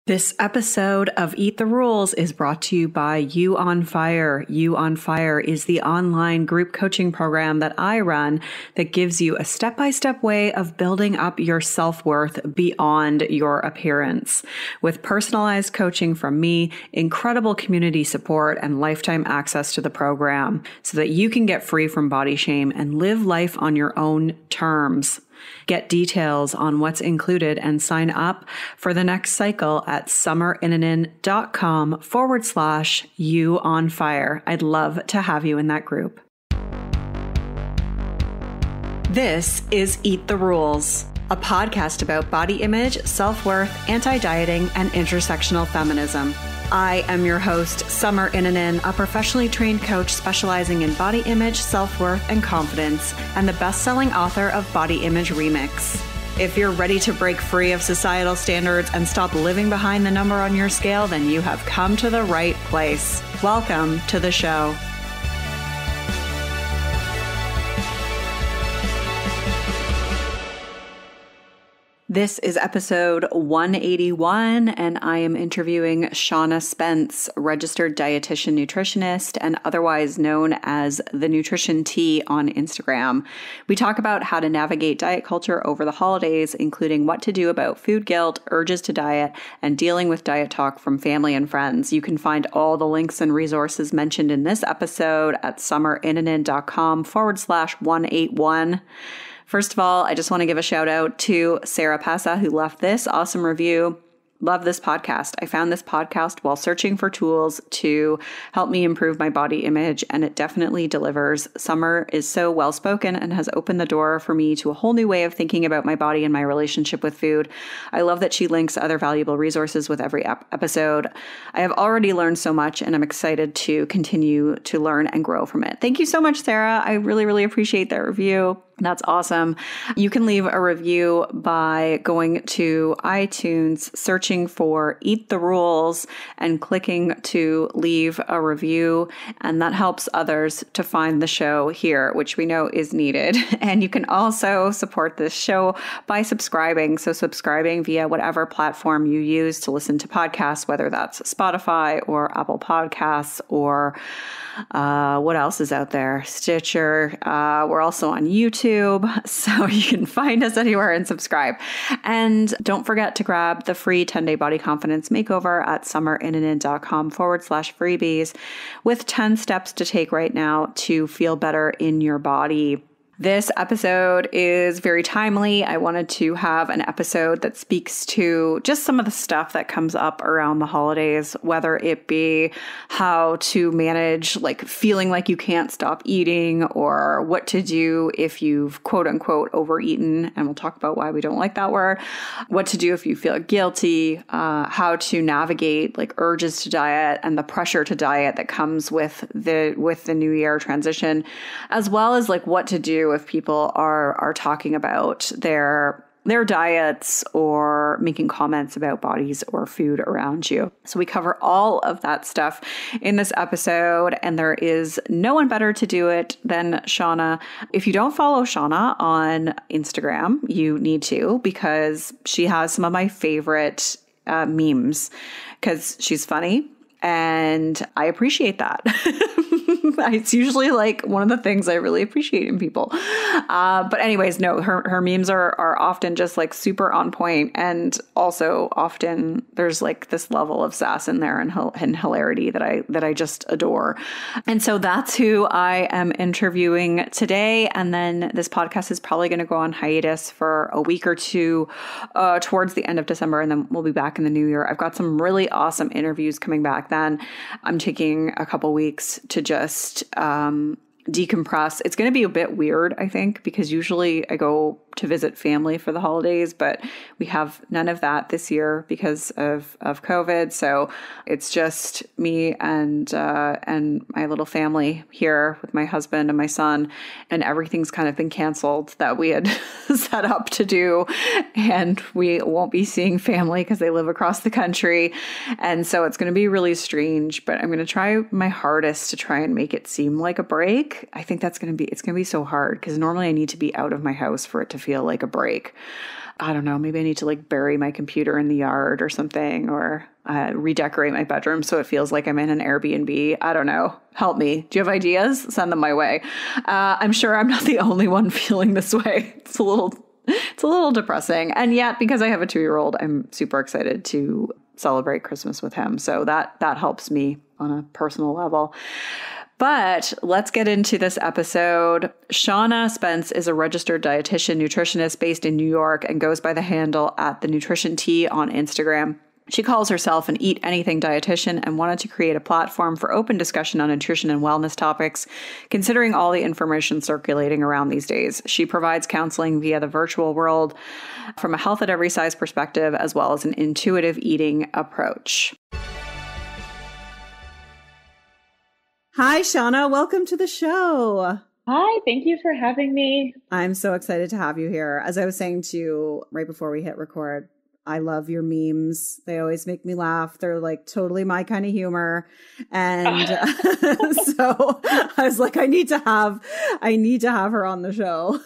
This episode of Eat the Rules is brought to you by You on Fire. You on Fire is the online group coaching program that I run that gives you a step-by-step way of building up your self-worth beyond your appearance. With personalized coaching from me, incredible community support, and lifetime access to the program so that you can get free from body shame and live life on your own terms. Get details on what's included and sign up for the next cycle at summerinanen.com/you on fire. I'd love to have you in that group. This is Eat the Rules, a podcast about body image, self-worth, anti-dieting, and intersectional feminism. I am your host, Summer Inanen, a professionally trained coach specializing in body image, self-worth, and confidence, and the best-selling author of Body Image Remix. If you're ready to break free of societal standards and stop living behind the number on your scale, then you have come to the right place. Welcome to the show. This is episode 181, and I am interviewing Shana Spence, registered dietitian nutritionist and otherwise known as the Nutrition Tea on Instagram. We talk about how to navigate diet culture over the holidays, including what to do about food guilt, urges to diet, and dealing with diet talk from family and friends. You can find all the links and resources mentioned in this episode at summerinanen.com/181. First of all, I just want to give a shout out to Sarah Passa, who left this awesome review. Love this podcast. I found this podcast while searching for tools to help me improve my body image, and it definitely delivers. Summer is so well-spoken and has opened the door for me to a whole new way of thinking about my body and my relationship with food. I love that she links other valuable resources with every episode. I have already learned so much, and I'm excited to continue to learn and grow from it. Thank you so much, Sarah. I really, really appreciate that review. That's awesome. You can leave a review by going to iTunes, searching for Eat the Rules, and clicking to leave a review. And that helps others to find the show here, which we know is needed. And you can also support this show by subscribing. So subscribing via whatever platform you use to listen to podcasts, whether that's Spotify or Apple Podcasts or what else is out there? Stitcher. We're also on YouTube, so you can find us anywhere and subscribe. And don't forget to grab the free 10-day body confidence makeover at summerinanen.com/freebies with 10 steps to take right now to feel better in your body. This episode is very timely. I wanted to have an episode that speaks to just some of the stuff that comes up around the holidays, whether it be how to manage like feeling like you can't stop eating, or what to do if you've quote unquote overeaten. And we'll talk about why we don't like that word. What to do if you feel guilty, how to navigate like urges to diet and the pressure to diet that comes with the new year transition, as well as like what to do if people are talking about their diets or making comments about bodies or food around you. So we cover all of that stuff in this episode, and there is no one better to do it than Shana. If you don't follow Shana on Instagram, you need to, because she has some of my favorite memes, because she's funny. And I appreciate that. It's usually like one of the things I really appreciate in people. But anyways, no, her memes are often just like super on point. And also often there's like this level of sass in there and hilarity that I just adore. And so that's who I am interviewing today. And then this podcast is probably going to go on hiatus for a week or two towards the end of December. And then we'll be back in the new year. I've got some really awesome interviews coming back then. I'm taking a couple weeks to just decompress. It's going to be a bit weird, I think, because usually I go to visit family for the holidays, but we have none of that this year because of COVID. So it's just me and my little family here with my husband and my son, and everything's kind of been canceled that we had set up to do. And we won't be seeing family because they live across the country. And so it's going to be really strange, but I'm going to try my hardest to try and make it seem like a break. I think it's going to be so hard because normally I need to be out of my house for it to feel like a break. I don't know, maybe I need to like bury my computer in the yard or something, or redecorate my bedroom so it feels like I'm in an Airbnb. I don't know. Help me. Do you have ideas? Send them my way. I'm sure I'm not the only one feeling this way. It's a little depressing. And yet, because I have a 2-year-old, I'm super excited to celebrate Christmas with him. So that helps me on a personal level. But let's get into this episode. Shana Spence is a registered dietitian nutritionist based in New York and goes by the handle at the Nutrition Tea on Instagram. She calls herself an Eat Anything Dietitian and wanted to create a platform for open discussion on nutrition and wellness topics, considering all the information circulating around these days. She provides counseling via the virtual world from a health at every size perspective, as well as an intuitive eating approach. Hi, Shana. Welcome to the show. Hi, thank you for having me. I'm so excited to have you here. As I was saying to you right before we hit record, I love your memes. They always make me laugh. They're like totally my kind of humor. And so I was like, I need to have her on the show.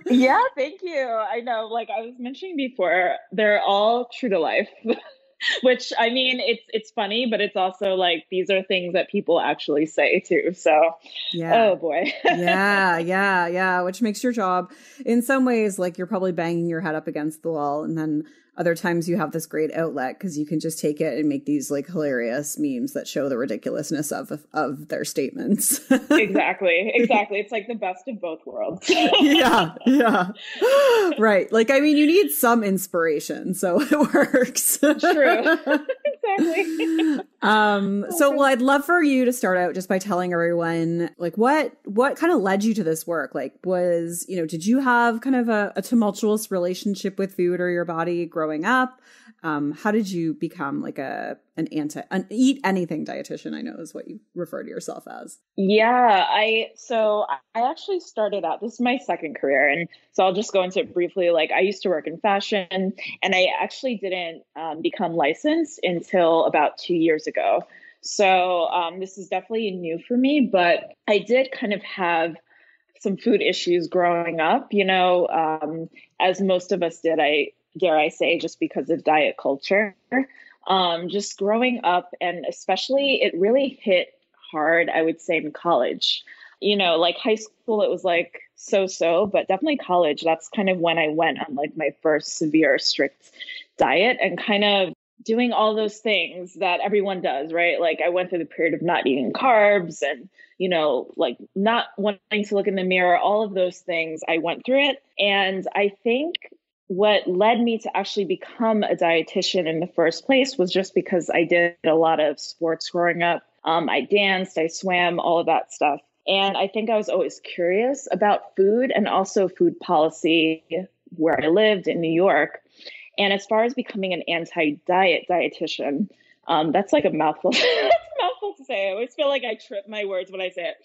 Yeah, thank you. I know, like I was mentioning before, they're all true to life. Which, I mean, it's funny, but it's also like these are things that people actually say too. So, yeah. Oh boy. Yeah. Which makes your job in some ways like you're probably banging your head up against the wall. And then other times you have this great outlet because you can just take it and make these like hilarious memes that show the ridiculousness of their statements. Exactly. It's like the best of both worlds. Yeah. Right. Like, I mean, you need some inspiration, so it works. True. Exactly. Well, I'd love for you to start out just by telling everyone, like, what kind of led you to this work? Like, did you have kind of a tumultuous relationship with food or your body growing up? How did you become like an Eat Anything Dietitian? I know is what you refer to yourself as. Yeah, I actually started out, this is my second career. And so I'll just go into it briefly. Like I used to work in fashion and I actually didn't become licensed until about 2 years ago. So this is definitely new for me, but I did kind of have some food issues growing up, as most of us did, dare I say, just because of diet culture. Just growing up, and especially it really hit hard, I would say, in college. Like high school, it was like so, but definitely college. That's kind of when I went on like my first severe strict diet and kind of doing all those things that everyone does, right? Like I went through the period of not eating carbs and, like not wanting to look in the mirror, all of those things. I went through it. And I think what led me to actually become a dietitian in the first place was just because I did a lot of sports growing up. I danced, I swam, all of that stuff. And I think I was always curious about food and also food policy where I lived in New York. And as far as becoming an anti-diet dietitian, that's like a mouthful. It's a mouthful to say. I always feel like I trip my words when I say it.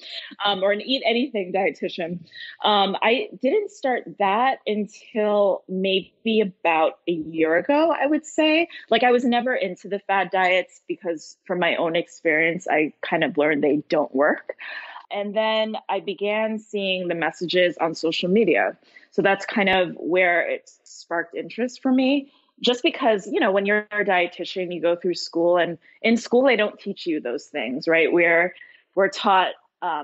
Or an Eat Anything dietitian. I didn't start that until maybe about a year ago, I would say. Like I was never into the fad diets because from my own experience, I kind of learned they don't work. And then I began seeing the messages on social media. So that's kind of where it sparked interest for me. Just because, when you're a dietitian, you go through school, and in school, they don't teach you those things, right? We're taught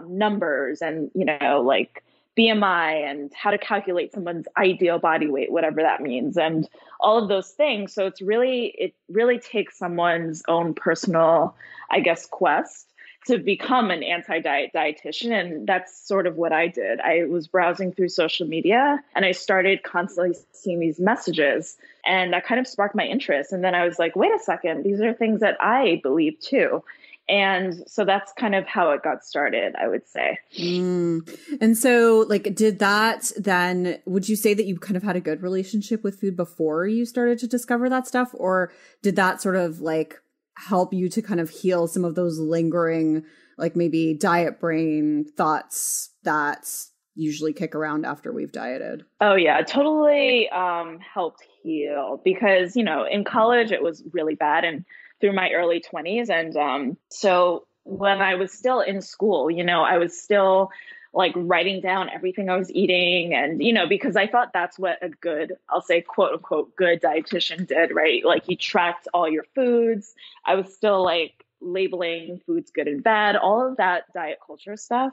numbers and, like BMI and how to calculate someone's ideal body weight, whatever that means, and all of those things. So it really takes someone's own personal, I guess, quest to become an anti-diet dietitian. And that's sort of what I did. I was browsing through social media and I started constantly seeing these messages, and that kind of sparked my interest. And then I was like, wait a second, these are things that I believe too. And so that's kind of how it got started, I would say. And so like, would you say that you kind of had a good relationship with food before you started to discover that stuff? Or did that sort of like help you to kind of heal some of those lingering, like maybe diet brain thoughts that usually kick around after we've dieted? Oh yeah, totally helped heal because, in college it was really bad and through my early 20s. And so when I was still in school, I was still like writing down everything I was eating. And, because I thought that's what a good, I'll say, quote unquote, good dietitian did, right? Like he tracked all your foods. I was still like labeling foods good and bad, all of that diet culture stuff.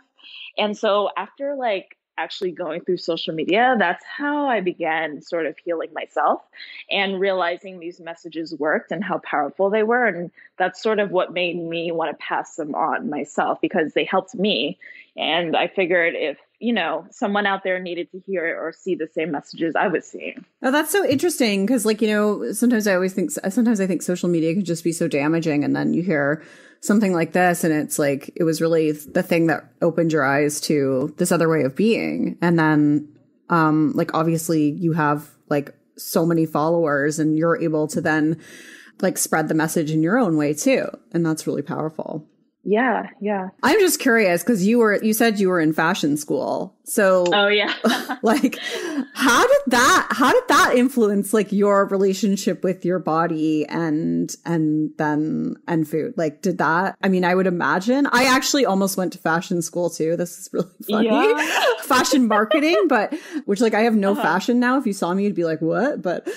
And so after like actually going through social media, that's how I began sort of healing myself and realizing these messages worked and how powerful they were. And that's sort of what made me want to pass them on myself because they helped me. And I figured if, someone out there needed to hear or see the same messages I was seeing. Oh, that's so interesting. Cause like, sometimes I think social media can just be so damaging. And then you hear something like this and it's like, it was really the thing that opened your eyes to this other way of being. And then, like, obviously you have like so many followers and you're able to then like spread the message in your own way too. And that's really powerful. Yeah. Yeah. I'm just curious because you said you were in fashion school. So, oh yeah. like, how did that influence like your relationship with your body and food? Like, did that, I mean, I would imagine I actually almost went to fashion school too. This is really funny. Yeah. Fashion marketing, but which like I have no fashion now. If you saw me, you'd be like, what? But,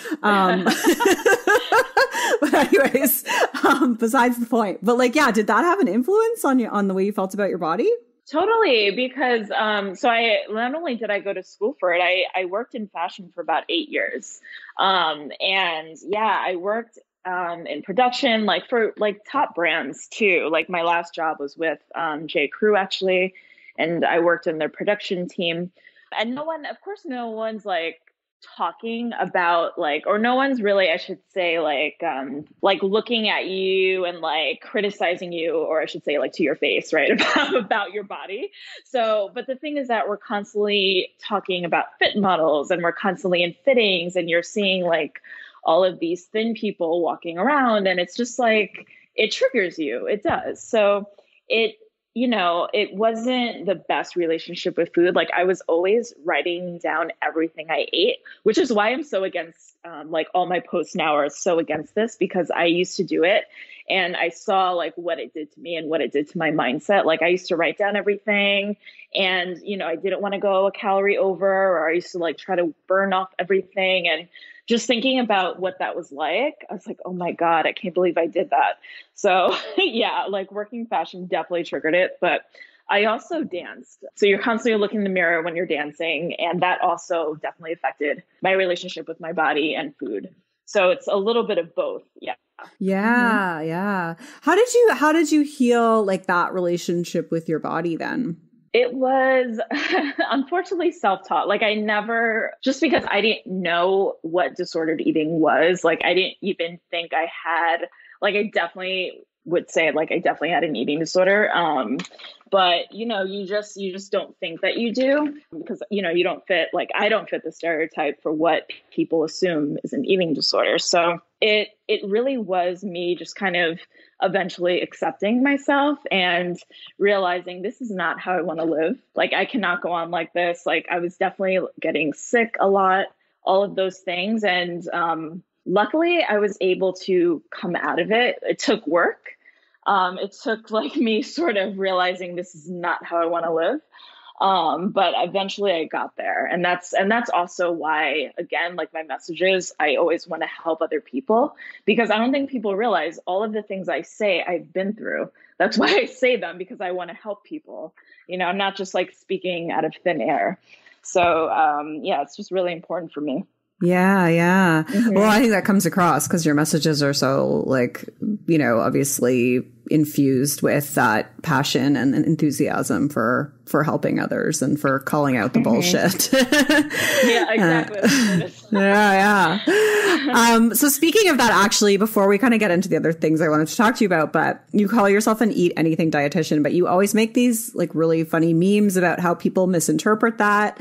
but anyways, besides the point, but like, yeah, did that have an influence on the way you felt about your body? Totally, because so I not only did I go to school for it, I worked in fashion for about 8 years, and yeah, I worked in production, like for like top brands too. Like my last job was with J. Crew actually, and I worked in their production team. And no one's like talking about like, or no one's really, I should say, like looking at you and like criticizing you, or I should say like to your face, right? about your body. So, but the thing is that we're constantly talking about fit models and we're constantly in fittings and you're seeing like all of these thin people walking around and it's just like, it triggers you. It does. So it wasn't the best relationship with food. Like I was always writing down everything I ate, which is why I'm so against, like all my posts now are so against this because I used to do it and I saw like what it did to me and what it did to my mindset. Like I used to write down everything and, I didn't want to go a calorie over, or I used to like try to burn off everything. And just thinking about what that was like, I was like, oh my God, I can't believe I did that. So yeah, like working fashion definitely triggered it, but I also danced. So you're constantly looking in the mirror when you're dancing. And that also definitely affected my relationship with my body and food. So it's a little bit of both. Yeah. Yeah. Mm-hmm. Yeah. How did you heal like that relationship with your body then? It was unfortunately self-taught. Like I never, just because I didn't know what disordered eating was, like I didn't even think I had, like I definitely would say like I definitely had an eating disorder. But you just don't think that you do because, you don't fit, like I don't fit the stereotype for what people assume is an eating disorder. So it really was me just kind of eventually accepting myself and realizing this is not how I want to live. Like I cannot go on like this. Like I was definitely getting sick a lot, all of those things. And luckily I was able to come out of it. It took work. It took like me sort of realizing this is not how I want to live. But eventually I got there. And that's also why, again, like my messages, I always want to help other people because I don't think people realize all of the things I say I've been through. That's why I say them, because I want to help people, I'm not just like speaking out of thin air. So, yeah, it's just really important for me. Yeah. Yeah. Mm-hmm. Well, I think that comes across because your messages are so like, obviously infused with that passion and enthusiasm for helping others and for calling out the bullshit. Yeah, exactly. Yeah. So speaking of that, actually, before we kind of get into the other things I wanted to talk to you about, but you call yourself an Eat Anything Dietitian, but you always make these like really funny memes about how people misinterpret that.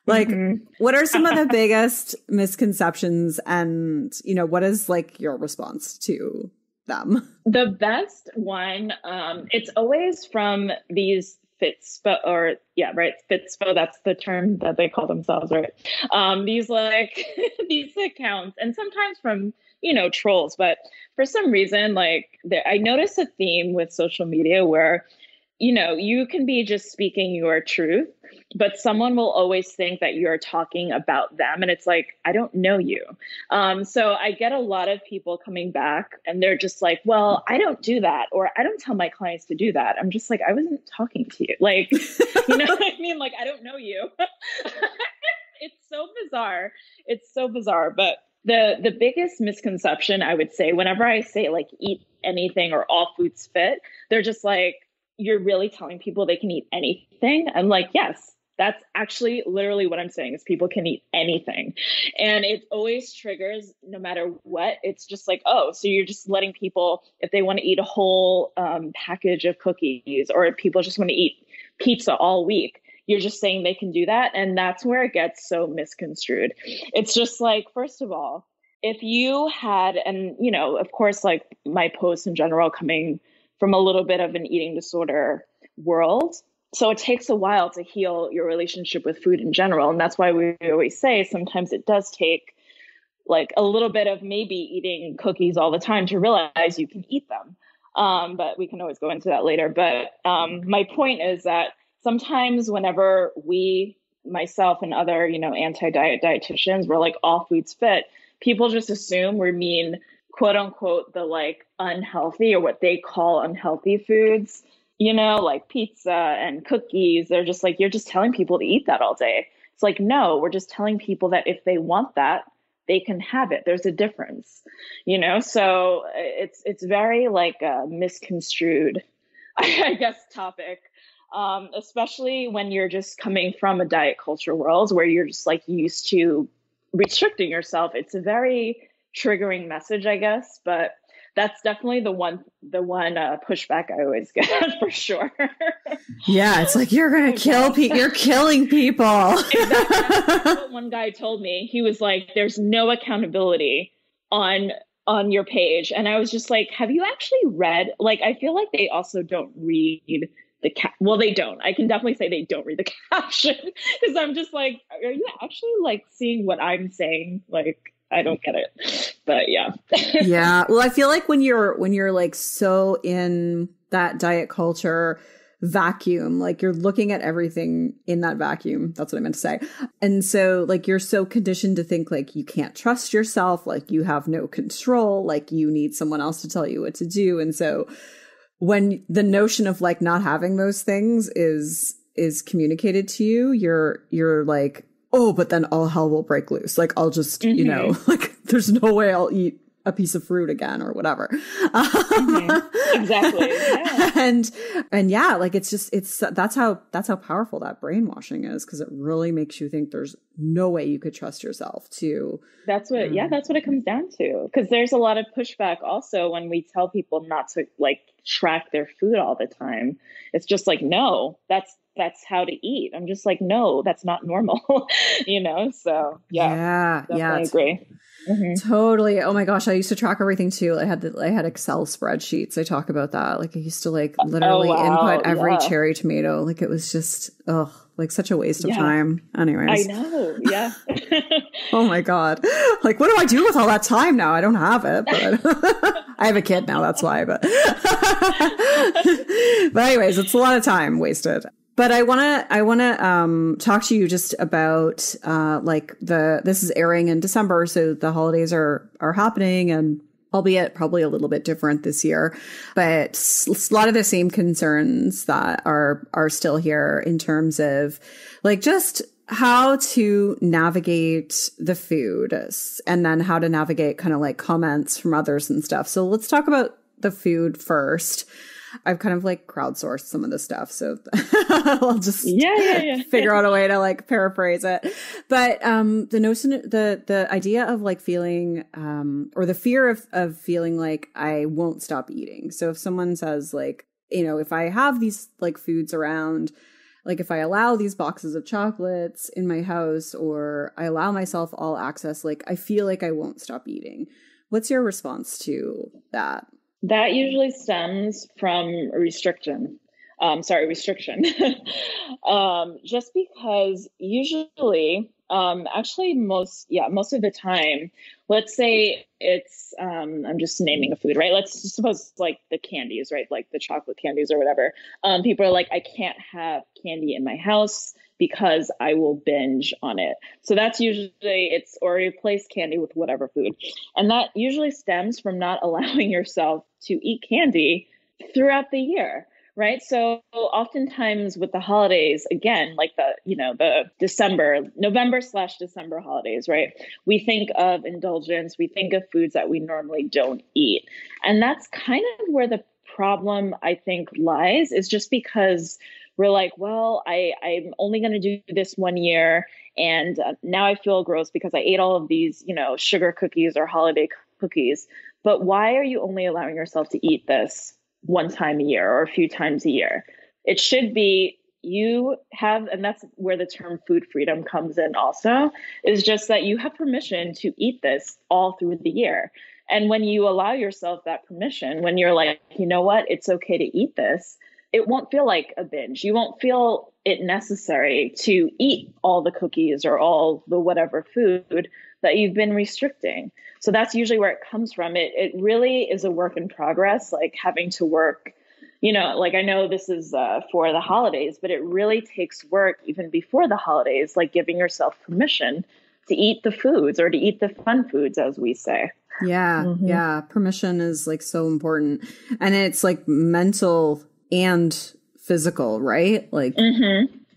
Like, what are some of the biggest misconceptions and, what is like your response to them? The best one, it's always from these Fitspo, or yeah, right, Fitspo, that's the term that they call themselves, right? These like, these accounts, and sometimes from, trolls, but for some reason, like, I noticed a theme with social media where you can be just speaking your truth, but someone will always think that you're talking about them. And it's like, I don't know you. So I get a lot of people coming back and they're just like, well, I don't do that. Or I don't tell my clients to do that. I'm just like, I wasn't talking to you. Like, you know what I mean? Like, I don't know you. It's so bizarre. It's so bizarre. But the biggest misconception, I would say, whenever I say like eat anything or all foods fit, they're just like, you're really telling people they can eat anything? I'm like, yes, that's actually literally what I'm saying is people can eat anything. And it always triggers no matter what. It's just like, oh, so you're just letting people, if they want to eat a whole package of cookies, or if people just want to eat pizza all week, you're just saying they can do that. And that's where it gets so misconstrued. It's just like, first of all, if you had, and, of course, like my posts in general coming from a little bit of an eating disorder world. So it takes a while to heal your relationship with food in general. And that's why we always say sometimes it does take like a little bit of maybe eating cookies all the time to realize you can eat them. But we can always go into that later. But my point is that sometimes whenever myself and other, anti-diet dietitians, we're like all foods fit, people just assume we mean quote unquote, the like unhealthy or what they call unhealthy foods, like pizza and cookies. They're just like, you're just telling people to eat that all day. It's like, no, we're just telling people that if they want that, they can have it. There's a difference, so it's very like a misconstrued, I guess, topic. Especially when you're just coming from a diet culture world where you're just like used to restricting yourself. It's a very triggering message, I guess, but that's definitely the one pushback I always get for sure. Yeah, it's like you're gonna kill people. You're killing people. Exactly. That's what one guy told me. He was like, "There's no accountability on your page," and I was just like, "Have you actually read?" Like, I feel like they also don't read well, they don't. I can definitely say they don't read the caption because I'm just like, are you actually like seeing what I'm saying? Like, I don't get it, but yeah. Yeah. Well, I feel like when you're like so in that diet culture vacuum, like you're looking at everything in that vacuum. That's what I meant to say. And so like, you're so conditioned to think like you can't trust yourself, like you have no control, like you need someone else to tell you what to do. And so when the notion of like not having those things is communicated to you, you're like, oh, but then all hell will break loose. Like I'll just, like there's no way I'll eat a piece of fruit again or whatever. Exactly. Yeah. And yeah, like that's how powerful that brainwashing is, because it really makes you think there's no way you could trust yourself to. That's what it comes down to. Because there's a lot of pushback also when we tell people not to like track their food all the time. It's just like, no, that's how to eat. I'm just like, no, that's not normal, So yeah, definitely agree. Mm-hmm. Totally. Oh my gosh, I used to track everything too. I had Excel spreadsheets. I talk about that. Like I used to like literally input every cherry tomato. Like it was just like such a waste of time. Anyways, I know. Yeah. Oh my God. Like what do I do with all that time now? I don't have it, but I have a kid now. That's why. But anyways, it's a lot of time wasted. But I want to talk to you just about like this is airing in December, so the holidays are happening, and albeit probably a little bit different this year, but a lot of the same concerns that are still here in terms of like just how to navigate the food and then how to navigate kind of like comments from others and stuff. So let's talk about the food first. I've kind of like crowdsourced some of the stuff, so I'll just figure out a way to like paraphrase it. But the notion, the idea of like feeling or the fear of feeling like I won't stop eating. So if someone says like, if I have these like foods around, like if I allow these boxes of chocolates in my house or I allow myself all access, like I feel like I won't stop eating. What's your response to that? That usually stems from restriction. Just because usually Actually, most of the time, let's say it's, I'm just naming a food, right? Let's just suppose it's like the candies, right? Like the chocolate candies or whatever. People are like, I can't have candy in my house because I will binge on it. So that's usually or replace candy with whatever food. And that usually stems from not allowing yourself to eat candy throughout the year. Right. So oftentimes with the holidays, again, like the November/December holidays, right? We think of indulgence, we think of foods that we normally don't eat. And that's kind of where the problem, I think, lies, is just because we're like, well, I'm only going to do this one year. And now I feel gross because I ate all of these, sugar cookies or holiday cookies. But why are you only allowing yourself to eat this one time a year or a few times a year? It should be and that's where the term food freedom comes in also, is just that you have permission to eat this all through the year. And when you allow yourself that permission, when you're like, you know what, it's okay to eat this, it won't feel like a binge. You won't feel it necessary to eat all the cookies or all the whatever food that you've been restricting. So that's usually where it comes from. It really is a work in progress, like having to work, like I know this is for the holidays, but it really takes work even before the holidays, like giving yourself permission to eat the foods or to eat the fun foods, as we say. Yeah. Mm-hmm. Yeah. Permission is like so important. And it's like mental and physical, right? Like,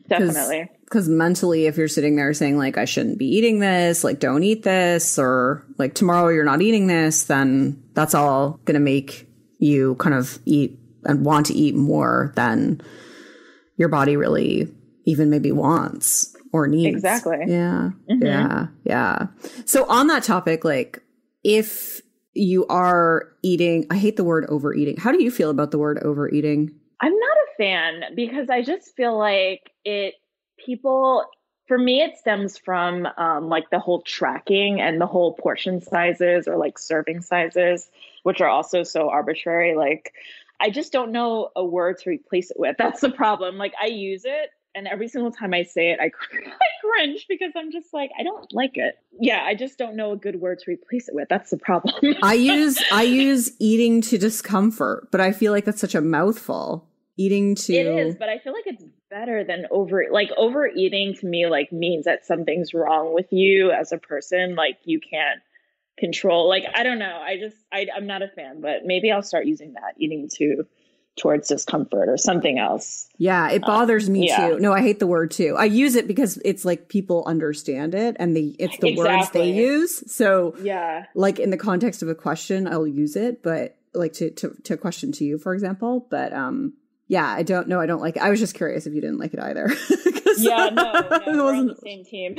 definitely. Because mentally, if you're sitting there saying like, I shouldn't be eating this, like, don't eat this, or like tomorrow you're not eating this, then that's all going to make you kind of eat and want to eat more than your body really even maybe wants or needs. Exactly. Yeah. Mm-hmm. Yeah. Yeah. So on that topic, like if you are eating, I hate the word overeating. How do you feel about the word overeating? I'm not a fan because I just feel like for me, it stems from like the whole tracking and the whole portion sizes or like serving sizes, which are also so arbitrary. Like, I just don't know a word to replace it with. That's the problem. Like, I use it, and every single time I say it, I cringe because I'm just like, I don't like it. Yeah, I just don't know a good word to replace it with. That's the problem. I use eating to discomfort, but I feel like that's such a mouthful. Eating to... It is, but I feel like it's better than overeating to me, like, means that something's wrong with you as a person. Like, you can't control, like, I don't know. I'm not a fan, but maybe I'll start using that, eating towards discomfort or something else. Yeah, it bothers me too. No, I hate the word too. I use it because it's like people understand it and it's the words they use. So yeah, like in the context of a question, I'll use it, but like to question to you, for example. But yeah, I don't like it. I was just curious if you didn't like it either. Yeah, no, we're on the same team.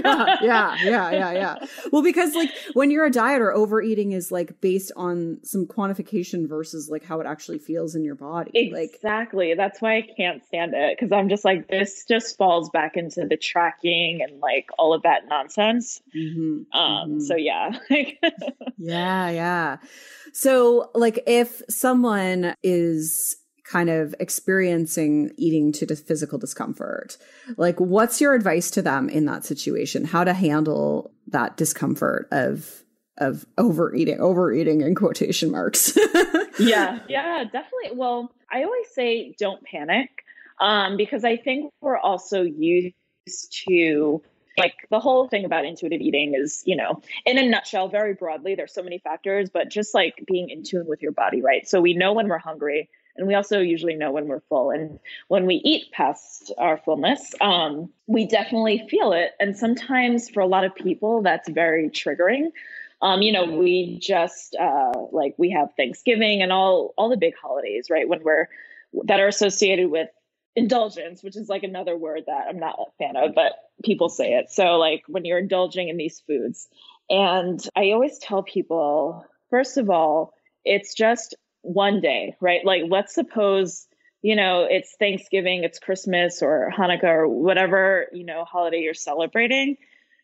Yeah. Well, because like when you're a dieter, overeating is like based on some quantification versus like how it actually feels in your body. Exactly. That's why I can't stand it, because I'm just like, this just falls back into the tracking and like all of that nonsense. So yeah. Yeah. So like if someone is kind of experiencing eating to physical discomfort, like what's your advice to them in that situation? How to handle that discomfort of overeating in quotation marks? Yeah, definitely. Well, I always say don't panic, because I think we're also used to, like, the whole thing about intuitive eating is, in a nutshell, very broadly, there's so many factors, but just like being in tune with your body, right? So we know when we're hungry, and we also usually know when we're full. And when we eat past our fullness, we definitely feel it. And sometimes for a lot of people, that's very triggering. We just we have Thanksgiving and all the big holidays, right? That are associated with indulgence, which is like another word that I'm not a fan of, but people say it. So like when you're indulging in these foods, and I always tell people, first of all, it's just one day, right? Like, let's suppose, it's Thanksgiving, it's Christmas or Hanukkah or whatever, holiday you're celebrating.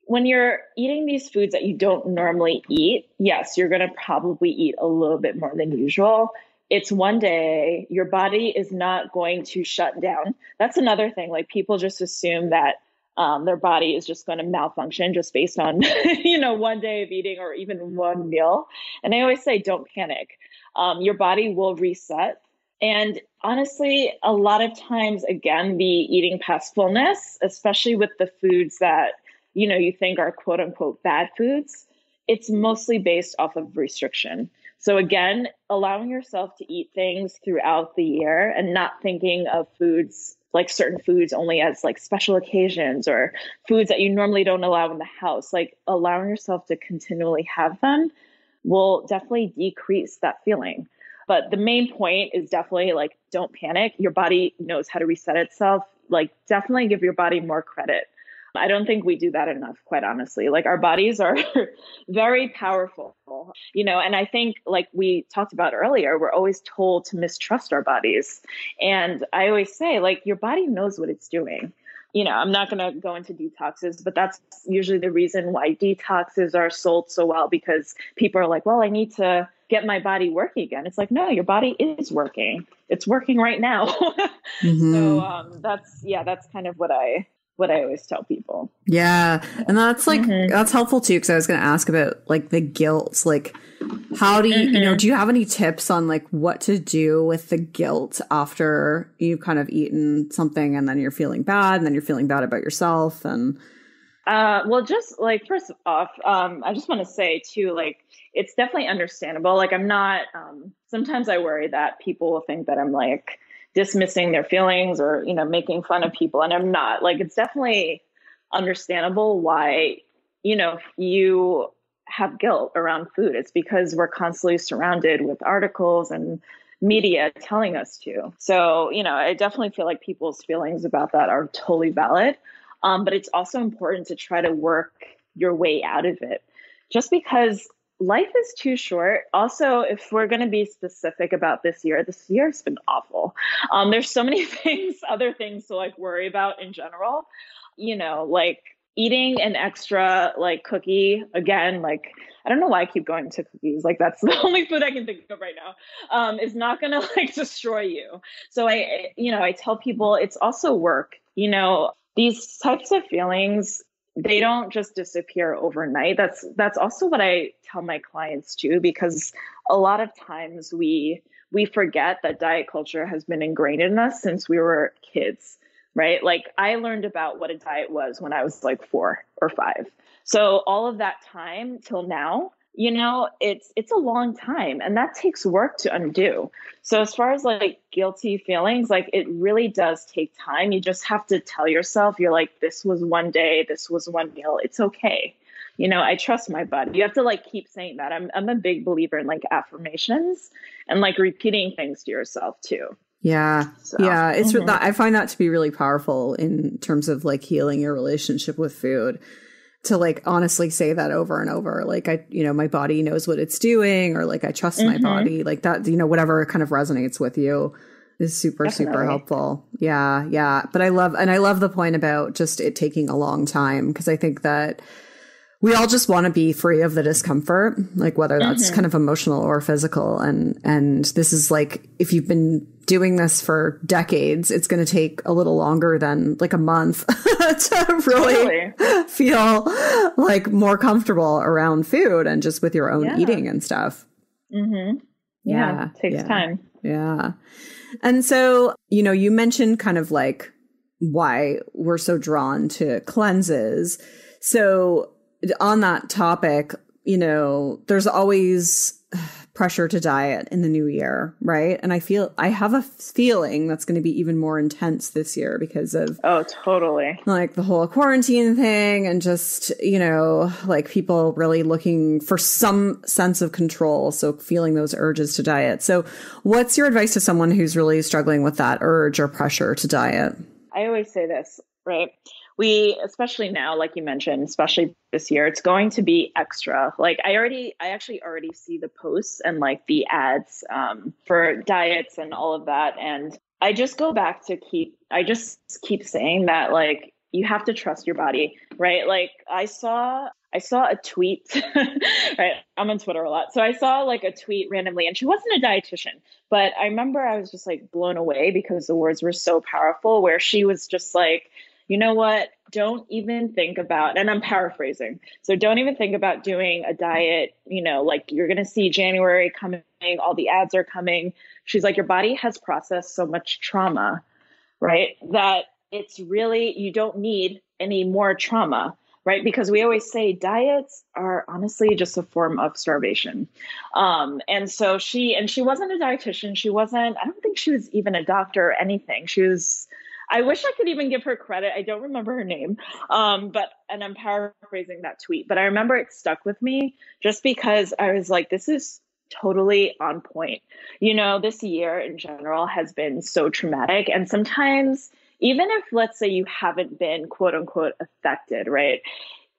When you're eating these foods that you don't normally eat, yes, you're going to probably eat a little bit more than usual. It's one day. Your body is not going to shut down. That's another thing. Like, people just assume that, their body is just going to malfunction just based on, one day of eating or even one meal. And I always say, don't panic. Your body will reset. And honestly, a lot of times, again, the eating past fullness, especially with the foods that, you think are quote unquote bad foods, it's mostly based off of restriction. So again, allowing yourself to eat things throughout the year and not thinking of foods, like certain foods, only as like special occasions or foods that you normally don't allow in the house, like allowing yourself to continually have them will definitely decrease that feeling. But the main point is definitely like, don't panic. Your body knows how to reset itself. Like, definitely give your body more credit. I don't think we do that enough, quite honestly. Like, our bodies are very powerful, and I think, like we talked about earlier, we're always told to mistrust our bodies. And I always say, like, your body knows what it's doing. I'm not going to go into detoxes, but that's usually the reason why detoxes are sold so well, because people are like, well, I need to get my body working again. It's like, no, your body is working. It's working right now. Mm-hmm. So that's kind of what I always tell people. Yeah. And that's like, that's helpful too. Cause I was going to ask about like the guilt, like how do you, do you have any tips on like what to do with the guilt after you've kind of eaten something and then you're feeling bad and then you're feeling bad about yourself? And well, just like, first off, I just want to say too, like, it's definitely understandable. Like, I'm not, sometimes I worry that people will think that I'm like dismissing their feelings or, making fun of people. And I'm not. Like, it's definitely understandable why, you have guilt around food. It's because we're constantly surrounded with articles and media telling us to. So, I definitely feel like people's feelings about that are totally valid. But it's also important to try to work your way out of it, just because life is too short. Also, if we're going to be specific about this year's been awful. There's so many other things to like worry about in general, like eating an extra like cookie again, like, I don't know why I keep going to cookies. Like, that's the only food I can think of right now, is not going to like destroy you. So I tell people it's also work, these types of feelings, they don't just disappear overnight. That's also what I tell my clients too, because a lot of times we forget that diet culture has been ingrained in us since we were kids, right? Like, I learned about what a diet was when I was like 4 or 5. So all of that time till now, it's a long time, and that takes work to undo. So as far as like guilty feelings, like, it really does take time. You just have to tell yourself, you're like, this was one day, this was one meal. It's okay. I trust my body. You have to like keep saying that. I'm a big believer in like affirmations and like repeating things to yourself too. Yeah. So, yeah. It's I find that to be really powerful in terms of like healing your relationship with food. To like honestly say that over and over, like, my body knows what it's doing, or like, I trust my body, like that, whatever kind of resonates with you is super helpful. Yeah. Yeah. But I love the point about just it taking a long time. Cause I think that we all just want to be free of the discomfort, like whether that's kind of emotional or physical. And this is like, if you've been doing this for decades, it's going to take a little longer than like a month to really feel like more comfortable around food and just with your own eating and stuff. Yeah. It takes time. Yeah. And so, you mentioned kind of like why we're so drawn to cleanses. So on that topic, there's always pressure to diet in the new year, right? And I have a feeling that's going to be even more intense this year because of totally, like the whole quarantine thing and just, like people really looking for some sense of control. So feeling those urges to diet. So what's your advice to someone who's really struggling with that urge or pressure to diet? I always say this, right? Especially now, like you mentioned, especially this year, it's going to be extra. Like, I actually already see the posts and like the ads for diets and all of that. And I just go back to keep saying that, like, you have to trust your body, right? Like, I saw a tweet, right? I'm on Twitter a lot. So I saw like a tweet randomly, and she wasn't a dietitian, but I remember I was just like blown away because the words were so powerful, where she was just like, you know what? Don't even think about, and I'm paraphrasing. So don't even think about doing a diet, like you're going to see January coming, all the ads are coming. She's like, your body has processed so much trauma, right? That it's really, you don't need any more trauma, right? Because we always say diets are honestly just a form of starvation. And so she wasn't a dietitian. I don't think she was even a doctor or anything. I wish I could even give her credit. I don't remember her name. And I'm paraphrasing that tweet, but I remember it stuck with me just because I was like, this is totally on point. This year in general has been so traumatic. And sometimes, even if, let's say, you haven't been quote unquote affected, right?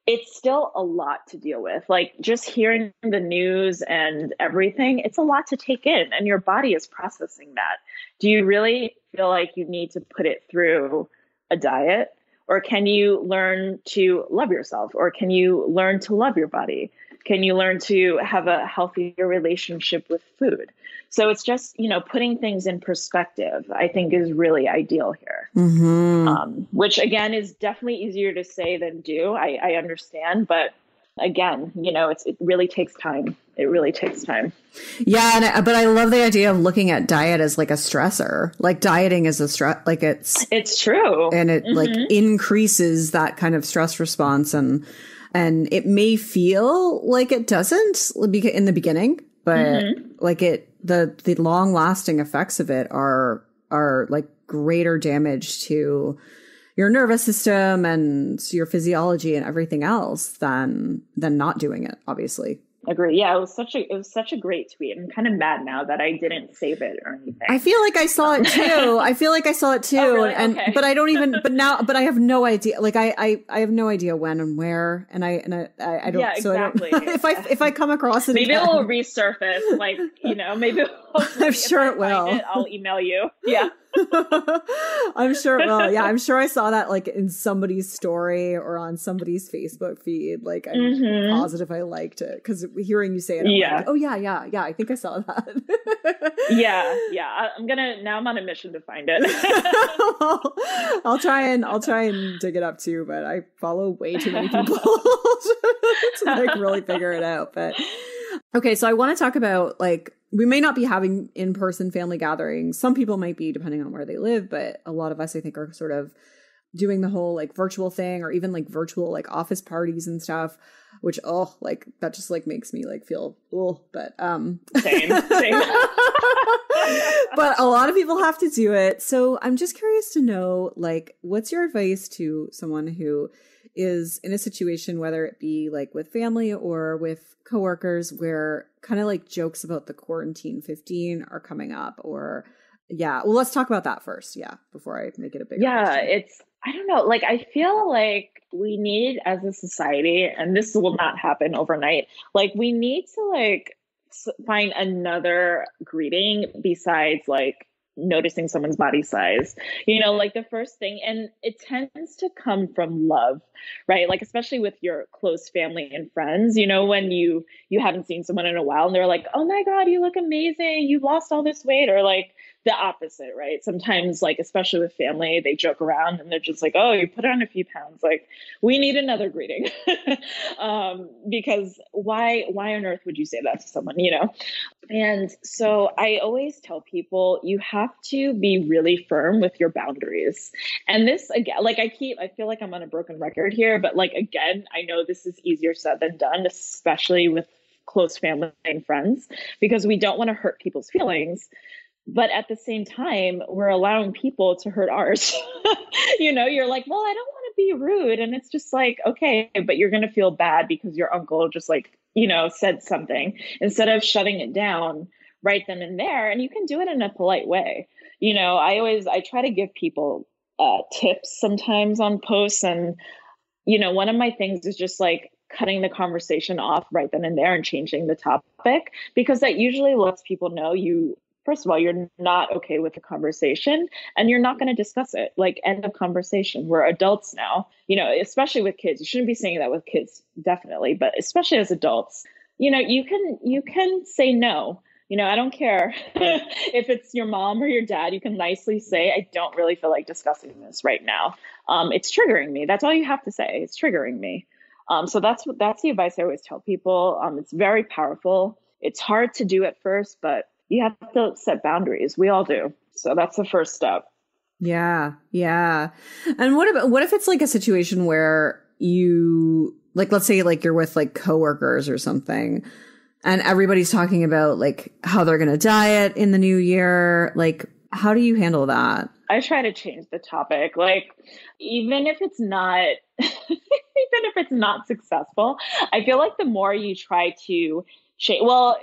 It's still a lot to deal with. Like just hearing the news and everything, it's a lot to take in, and your body is processing that. Do you really feel like you need to put it through a diet? Or can you learn to love yourself? Or can you learn to love your body? Can you learn to have a healthier relationship with food? So it's just, putting things in perspective, I think is really ideal here. Which again is definitely easier to say than do. I understand, but again, it really takes time. It really takes time. Yeah. But I love the idea of looking at diet as like a stressor. Like dieting is a stress, like it's true. And it like increases that kind of stress response. And it may feel like it doesn't in the beginning, but like the long lasting effects of it are like greater damage to your nervous system and your physiology and everything else than not doing it, obviously. Agree. Yeah, it was such a great tweet. I'm kind of mad now that I didn't save it or anything. I feel like I saw it too. Oh, really? Okay. But I have no idea. Like I have no idea when and where, and I don't. Yeah, exactly. So I don't, if I come across it, maybe it will resurface. Like maybe I'm sure it will. I'll email you. Yeah. I'm sure it will. Yeah, I'm sure I saw that like in somebody's story or on somebody's Facebook feed. Like I'm positive I liked it because hearing you say it, I'm like, oh yeah, I think I saw that. yeah. I'm on a mission to find it. Well, I'll try and dig it up too, but I follow way too many people to like really figure it out. But okay, so I want to talk about like, we may not be having in-person family gatherings. Some people might be, depending on where they live, but a lot of us, I think, are sort of doing the whole like virtual thing, or even like virtual like office parties and stuff, which like that just like makes me like feel but same. But a lot of people have to do it. So I'm just curious to know, like, what's your advice to someone who is in a situation, whether it be like with family or with coworkers, where kind of like jokes about the quarantine 15 are coming up? Or let's talk about that first. Yeah. Before I make it a big question. I don't know. Like, I feel like we need as a society, and this will not happen overnight. Like we need to like find another greeting besides like noticing someone's body size, like the first thing. And it tends to come from love, right? Like, especially with your close family and friends, when you haven't seen someone in a while and they're like, oh my God, you look amazing. You've lost all this weight. Or like the opposite, right? Sometimes, like, especially with family, they joke around and they're just like, oh, you put on a few pounds. Like, we need another greeting. Because why on earth would you say that to someone, And so I always tell people, you have to be really firm with your boundaries. And this, again, like I feel like I'm on a broken record here, but like, again, I know this is easier said than done, especially with close family and friends, because we don't want to hurt people's feelings. But at the same time, we're allowing people to hurt ours. You're like, well, I don't want to be rude. And it's just like, okay, but you're going to feel bad because your uncle just like, said something, instead of shutting it down right then and there. And you can do it in a polite way. I try to give people tips sometimes on posts. And, one of my things is just like cutting the conversation off right then and there and changing the topic, because that usually lets people know first of all, you're not okay with the conversation and you're not going to discuss it. Like, end of conversation. We're adults now, especially with kids. You shouldn't be saying that with kids, definitely, but especially as adults, you can say no. I don't care if it's your mom or your dad, you can nicely say, I don't really feel like discussing this right now. It's triggering me. That's all you have to say. It's triggering me. So that's the advice I always tell people. It's very powerful. It's hard to do at first, but you have to set boundaries. We all do. So that's the first step. Yeah. Yeah. And what if it's like a situation where you, like, let's say like you're with like coworkers or something, and everybody's talking about like how they're going to diet in the new year. Like, how do you handle that? I try to change the topic. Like, even if it's not, successful, I feel like the more you try to change, well,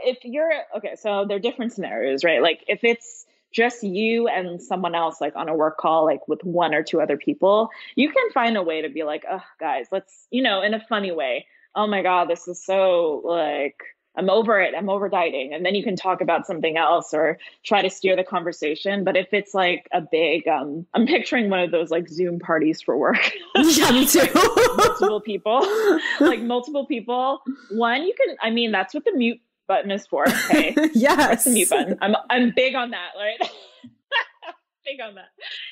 okay, so there are different scenarios, right? Like if it's just you and someone else, like on a work call, like with one or two other people, you can find a way to be like, oh guys, let's, in a funny way. Oh my God, this is so like, I'm over it. I'm over dieting. And then you can talk about something else or try to steer the conversation. But if it's like a big, I'm picturing one of those like Zoom parties for work. Yeah, me too. multiple people. One, that's what the mute button is for. Okay. Yes. Press the mute button. I'm big on that, right? Big on that.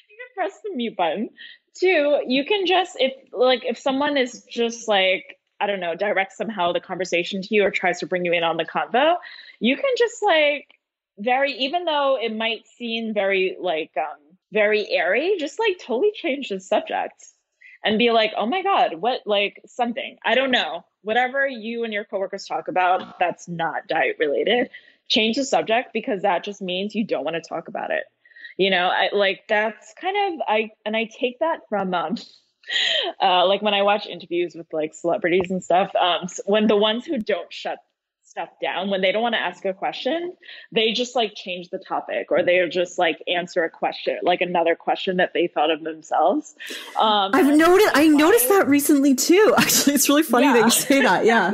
You can press the mute button. Two, you can just, if someone is just like, I don't know, direct somehow the conversation to you or tries to bring you in on the convo, you can just like even though it might seem very like, very airy, just like totally change the subject and be like, oh my God, what, like something, I don't know, whatever you and your coworkers talk about, that's not diet related, change the subject, because that just means you don't want to talk about it. That's kind of, I take that from, like when I watch interviews with like celebrities and stuff, when the ones who don't shut stuff down, when they don't want to ask a question, they just like change the topic, or they just like answer a question, like another question that they thought of themselves. I noticed that recently too. Actually, it's really funny that you say that. Yeah.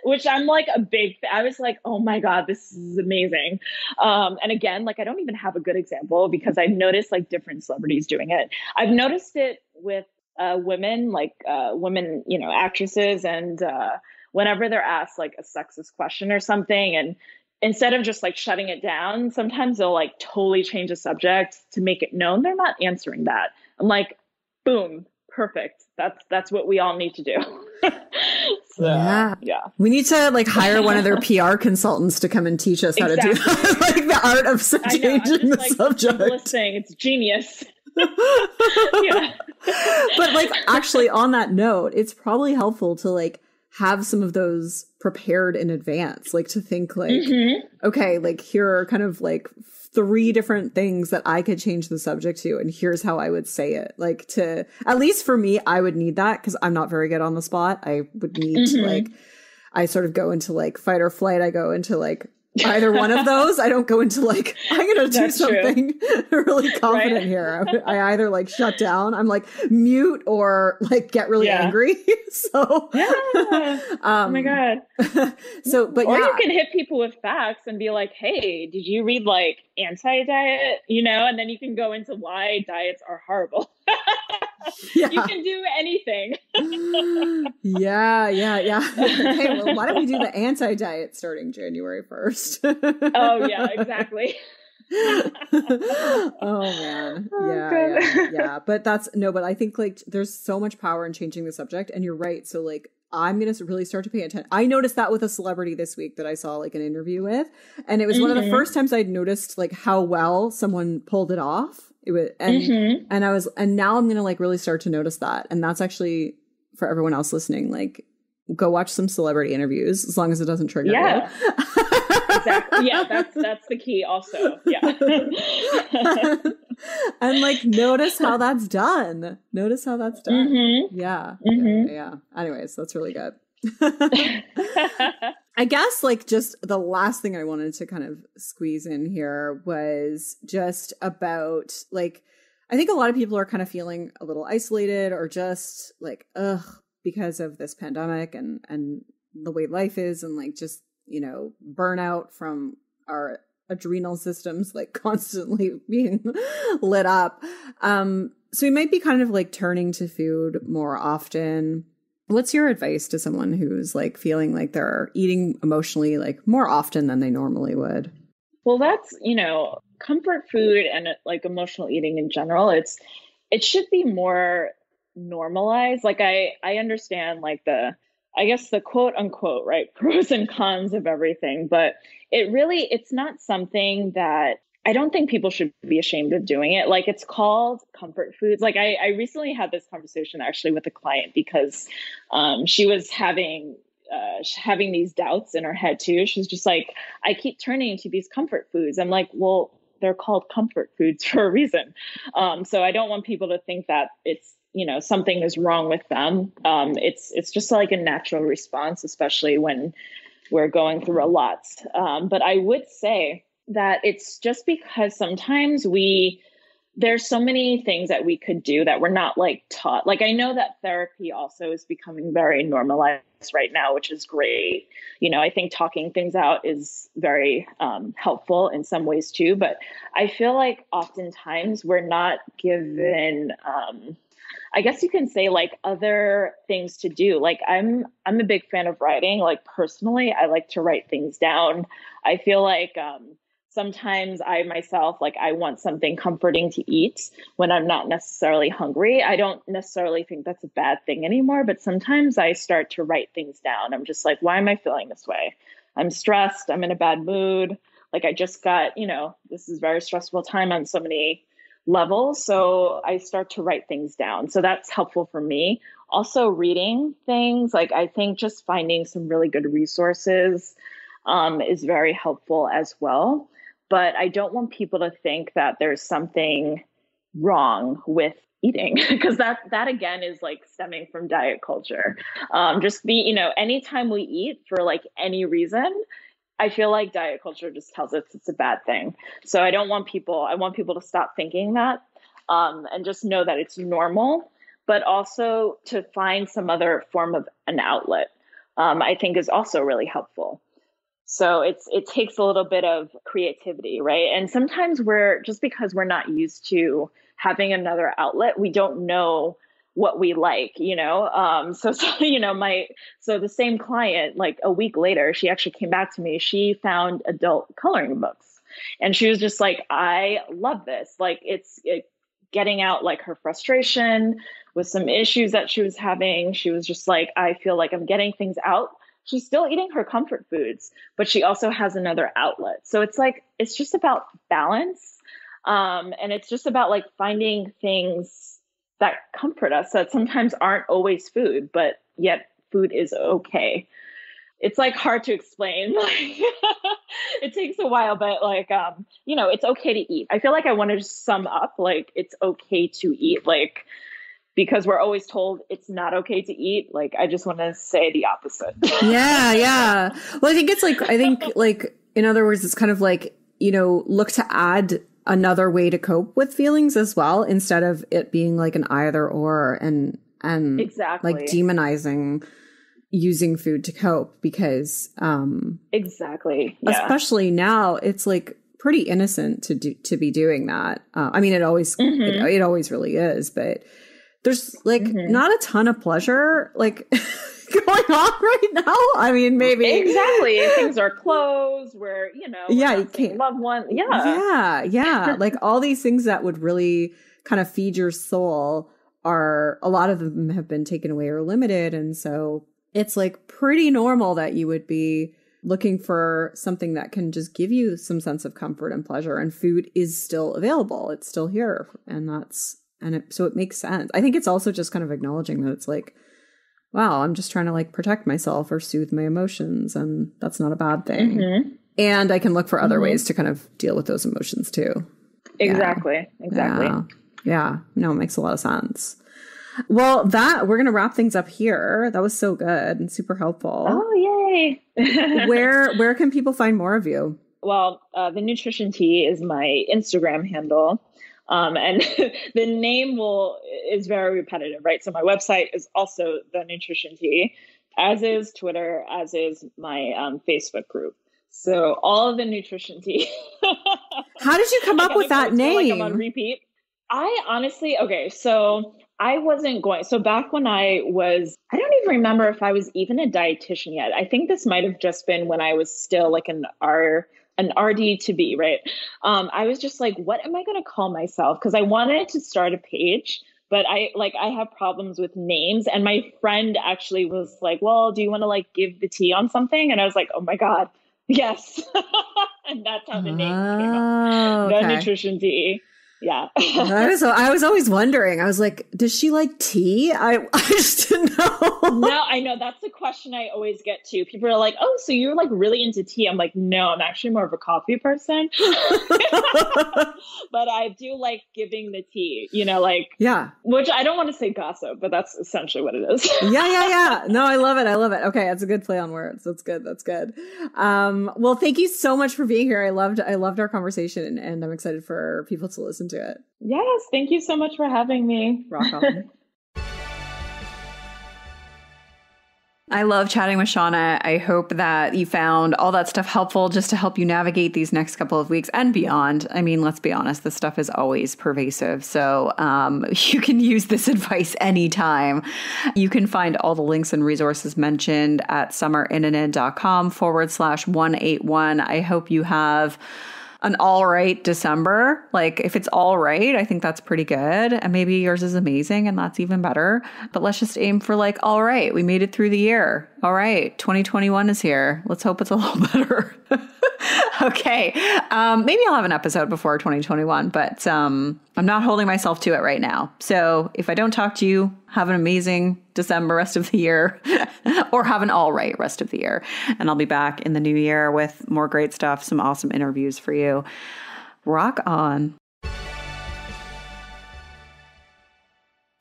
Which I'm like I was like, oh my God, this is amazing. And again, like I don't even have a good example because I've noticed like different celebrities doing it. I've noticed it with women, actresses, and whenever they're asked like a sexist question or something, and instead of just like shutting it down, sometimes they'll like totally change the subject to make it known they're not answering that. I'm like, boom, perfect. That's what we all need to do. So, yeah. We need to like hire one of their PR consultants to come and teach us how to do that. Like the art of changing the subject. Listening, it's genius. Yeah. But like actually on that note, it's probably helpful to like have some of those prepared in advance, like to think like, okay, like here are kind of like 3 different things that I could change the subject to, and here's how I would say it. Like to, at least for me, I would need that because I'm not very good on the spot. I would need to like, I sort of go into like fight or flight. I go into like either one of those. I don't go into like, I'm going to do something really confident here. I either like shut down, I'm like mute, or like get really angry. So, oh my God. So, but or you can hit people with facts and be like, hey, did you read like anti-diet, and then you can go into why diets are horrible. You can do anything. Yeah. Hey, well, why don't we do the anti-diet starting January 1st? Oh yeah, exactly. Oh man. Yeah. But but I think like there's so much power in changing the subject, and you're right. So like I'm going to really start to pay attention. I noticed that with a celebrity this week that I saw like an interview with, and it was one of the first times I'd noticed like how well someone pulled it off. It was, and now I'm going to like really start to notice that. And that's actually for everyone else listening, like go watch some celebrity interviews as long as it doesn't trigger you. Exactly. Yeah. That's the key also. Yeah. And like, notice how that's done. Yeah. Yeah. Anyways, that's really good. I guess like just the last thing I wanted to kind of squeeze in here was just about like, I think a lot of people are kind of feeling a little isolated or just like, because of this pandemic and the way life is, and like just, burnout from our adrenal systems, like constantly being lit up. So we might be kind of like turning to food more often. What's your advice to someone who's like feeling like they're eating emotionally like more often than they normally would? Well, that's, comfort food and like emotional eating in general. It should be more normalized. Like I understand like I guess the quote unquote, right, pros and cons of everything, but it's not something that I don't think people should be ashamed of doing it. Like it's called comfort foods. Like I recently had this conversation actually with a client because she was having these doubts in her head too. She's just like, I keep turning to these comfort foods. I'm like, well, they're called comfort foods for a reason. So I don't want people to think that it's, something is wrong with them. It's just like a natural response, especially when we're going through a lot. But I would say that it's just because sometimes there's so many things that we could do that we're not like taught. Like I know that therapy also is becoming very normalized right now, which is great. I think talking things out is very helpful in some ways too. But I feel like oftentimes we're not given, I guess you can say like other things to do. Like I'm a big fan of writing. Like personally, I like to write things down. I feel like sometimes I myself, like I want something comforting to eat when I'm not necessarily hungry. I don't necessarily think that's a bad thing anymore, but sometimes I start to write things down. I'm just like, why am I feeling this way? I'm stressed. I'm in a bad mood. Like I just got, this is a very stressful time on so many levels. So I start to write things down. So that's helpful for me. Also reading things, like I think just finding some really good resources is very helpful as well. But I don't want people to think that there's something wrong with eating because that again is like stemming from diet culture. Anytime we eat for like any reason, I feel like diet culture just tells us it's a bad thing. So I want people to stop thinking that and just know that it's normal, but also to find some other form of an outlet, I think is also really helpful. So it takes a little bit of creativity, right? And sometimes because we're not used to having another outlet, we don't know what we like, So the same client, like a week later, she actually came back to me. She found adult coloring books and she was just like, I love this. Like it's getting out like her frustration with some issues that she was having. She was just like, I feel like I'm getting things out. She's still eating her comfort foods, but she also has another outlet. So it's just about balance. And it's just about like finding things that comfort us that sometimes aren't always food, but yet food is okay. It's like hard to explain. Like it takes a while, but like, it's okay to eat. I feel like I want to just sum up, like it's okay to eat, like, because we're always told it's not okay to eat. Like, I just want to say the opposite. Yeah. Well, I think like, in other words, it's kind of like, look to add another way to cope with feelings as well, instead of it being like an either or and exactly like demonizing using food to cope because, exactly. Yeah. Especially now it's like pretty innocent to be doing that. I mean, it always, it always really is, but there's like not a ton of pleasure like going on right now. I mean, maybe exactly things are closed where you can't loved one. Yeah. Like all these things that would really kind of feed your soul a lot of them have been taken away or limited, and so it's like pretty normal that you would be looking for something that can just give you some sense of comfort and pleasure, and food is still available. It's still here, so it makes sense. I think it's also just kind of acknowledging that it's like, wow, I'm just trying to like protect myself or soothe my emotions, and that's not a bad thing. And I can look for other ways to kind of deal with those emotions too. Exactly. Yeah. No, it makes a lot of sense. Well, we're going to wrap things up here. That was so good and super helpful. Oh, yay. Where can people find more of you? Well, the Nutrition Tea is my Instagram handle. And the name is very repetitive, right? So my website is also the Nutrition Tea, as is Twitter, as is my Facebook group. So all of the Nutrition Tea. How did you come up with that name? Like I'm on repeat. I honestly, okay, so I wasn't going. So back when I don't even remember if I was even a dietitian yet. I think this might have just been when I was still like an RD to be, right? I was just like, what am I going to call myself? Because I wanted to start a page, but I have problems with names. And my friend actually was like, well, do you want to like give the tea on something? And I was like, oh my God, yes. And that's how the name came up. The Okay. nutrition tea. Yeah. I was always wondering. I was like, does she like tea? I just didn't know. No, I know that's the question I always get too. People are like, "Oh, so you're like really into tea?" I'm like, "No, I'm actually more of a coffee person." But I do like giving the tea, like Yeah. which I don't want to say gossip, but that's essentially what it is. Yeah. No, I love it. Okay, that's a good play on words. That's good. Well, thank you so much for being here. I loved our conversation, and I'm excited for people to listen to it. Yes, thank you so much for having me. Rock on. I love chatting with Shana. I hope that you found all that stuff helpful just to help you navigate these next couple of weeks and beyond. I mean, let's be honest, this stuff is always pervasive. So you can use this advice anytime. You can find all the links and resources mentioned at summerinnanen.com/181. I hope you have an all right December. Like if it's all right, I think that's pretty good. And maybe yours is amazing and that's even better. But let's just aim for like, all right, we made it through the year. All right, 2021 is here. Let's hope it's a little better. Okay. Maybe I'll have an episode before 2021, but I'm not holding myself to it right now. So if I don't talk to you, have an amazing December rest of the year or have an all right rest of the year. And I'll be back in the new year with more great stuff, some awesome interviews for you. Rock on.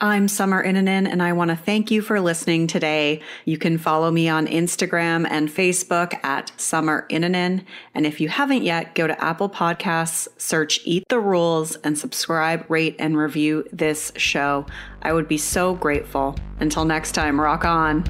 I'm Summer Innanen, and I want to thank you for listening today. You can follow me on Instagram and Facebook at Summer Innanen. And if you haven't yet, go to Apple Podcasts, search Eat the Rules, and subscribe, rate, and review this show. I would be so grateful. Until next time, rock on.